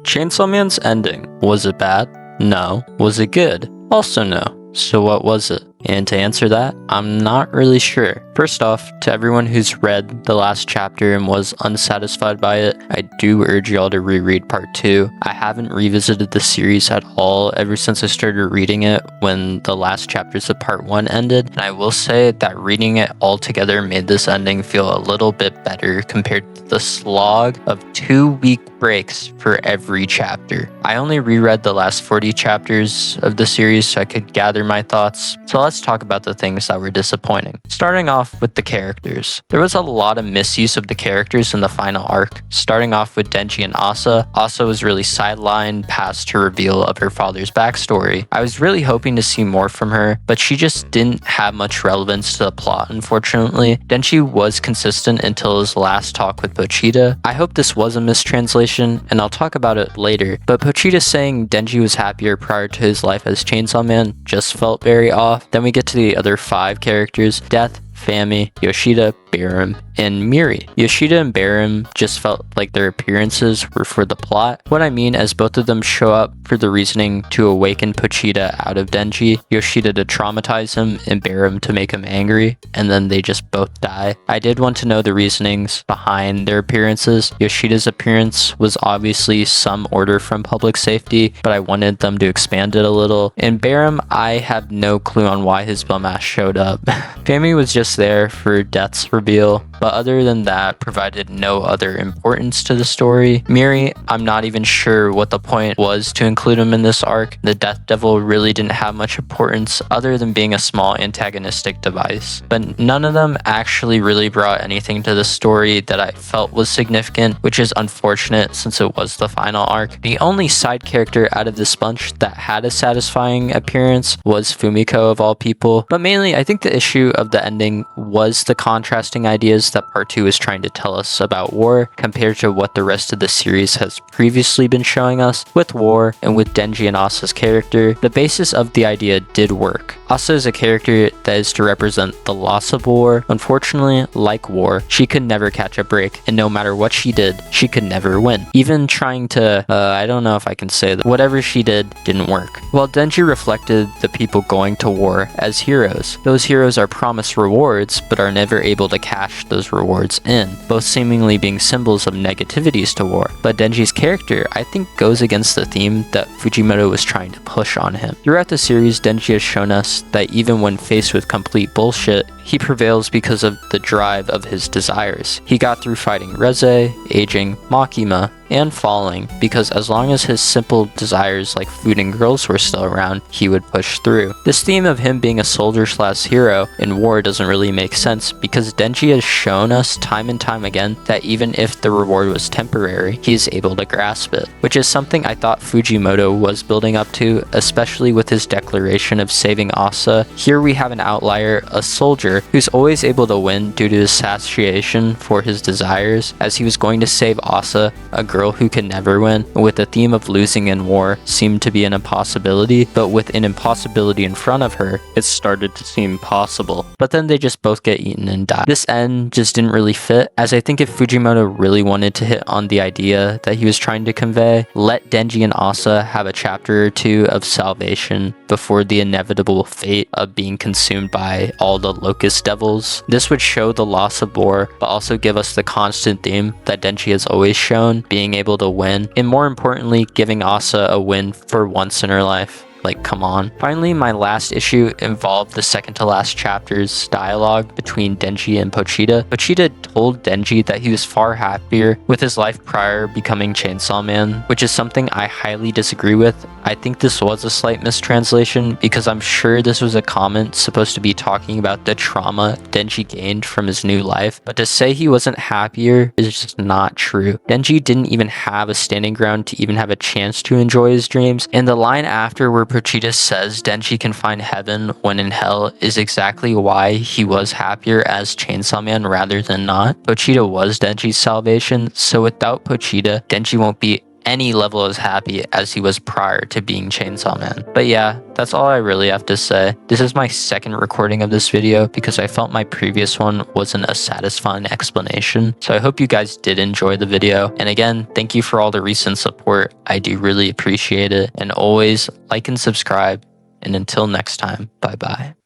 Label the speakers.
Speaker 1: Chainsaw Man's ending. Was it bad? No. Was it good? Also no. So what was it? And to answer that, I'm not really sure. First off, to everyone who's read the last chapter and was unsatisfied by it, I do urge y'all to reread part 2. I haven't revisited the series at all ever since I started reading it when the last chapters of part 1 ended, and I will say that reading it all together made this ending feel a little bit better compared to the slog of 2-week breaks for every chapter. I only reread the last 40 chapters of the series so I could gather my thoughts, so let's talk about the things that were disappointing. Starting off with the characters. There was a lot of misuse of the characters in the final arc. Starting off with Denji and Asa. Asa was really sidelined past her reveal of her father's backstory. I was really hoping to see more from her, but she just didn't have much relevance to the plot, unfortunately. Denji was consistent until his last talk with Pochita. I hope this was a mistranslation, and I'll talk about it later, but Pochita saying Denji was happier prior to his life as Chainsaw Man just felt very off. Then we get to the other 5 characters: Death, Fami, Yoshida, Barum, and Miri. Yoshida and Barum just felt like their appearances were for the plot. What I mean is both of them show up for the reasoning to awaken Pochita out of Denji, Yoshida to traumatize him, and Barum to make him angry, and then they just both die. I did want to know the reasonings behind their appearances. Yoshida's appearance was obviously some order from public safety, but I wanted them to expand it a little. And Barum, I have no clue on why his bum ass showed up. Fami was just there for Death's reveal, but other than that, provided no other importance to the story. Miri, I'm not even sure what the point was to include him in this arc. The Death Devil really didn't have much importance other than being a small antagonistic device, but none of them actually really brought anything to the story that I felt was significant, which is unfortunate since it was the final arc. The only side character out of this bunch that had a satisfying appearance was Fumiko of all people, but mainly I think the issue of the ending was the contrasting ideas that part 2 is trying to tell us about war compared to what the rest of the series has previously been showing us. With war and with Denji and Asa's character, the basis of the idea did work. Asa is a character that is to represent the loss of war. Unfortunately, like war, she could never catch a break, and no matter what she did, she could never win. Even trying to, I don't know if I can say that, whatever she did didn't work. While Denji reflected the people going to war as heroes. Those heroes are promised rewards, but are never able to cash those rewards in, both seemingly being symbols of negativities to war. But Denji's character, I think, goes against the theme that Fujimoto was trying to push on him. Throughout the series, Denji has shown us that even when faced with complete bullshit, he prevails because of the drive of his desires. He got through fighting Reze, aging, Makima, and falling because as long as his simple desires like food and girls were still around, he would push through. This theme of him being a soldier/hero in war doesn't really make sense because Denji has shown us time and time again that even if the reward was temporary, he is able to grasp it, which is something I thought Fujimoto was building up to, especially with his declaration of saving Asa. Here we have an outlier, a soldier, who's always able to win due to his satiation for his desires, as he was going to save Asa, a girl who could never win. With the theme of losing in war seemed to be an impossibility, but with an impossibility in front of her, it started to seem possible. But then they just both get eaten and die. This end just didn't really fit, as I think if Fujimoto really wanted to hit on the idea that he was trying to convey, let Denji and Asa have a chapter or 2 of salvation before the inevitable fate of being consumed by all the locust devils. This would show the loss of war, but also give us the constant theme that Denji has always shown, being able to win, and more importantly, giving Asa a win for once in her life. Like, come on. Finally, my last issue involved the second to last chapter's dialogue between Denji and Pochita. Pochita told Denji that he was far happier with his life prior becoming Chainsaw Man, which is something I highly disagree with. I think this was a slight mistranslation because I'm sure this was a comment supposed to be talking about the trauma Denji gained from his new life, but to say he wasn't happier is just not true. Denji didn't even have a standing ground to even have a chance to enjoy his dreams, and the line after where Pochita says Denji can find heaven when in hell is exactly why he was happier as Chainsaw Man rather than not. Pochita was Denji's salvation, so without Pochita, Denji won't be any level as happy as he was prior to being Chainsaw Man. But yeah, that's all I really have to say. This is my second recording of this video because I felt my previous one wasn't a satisfying explanation. So I hope you guys did enjoy the video. And again, thank you for all the recent support. I do really appreciate it. And always like and subscribe. And until next time, bye bye.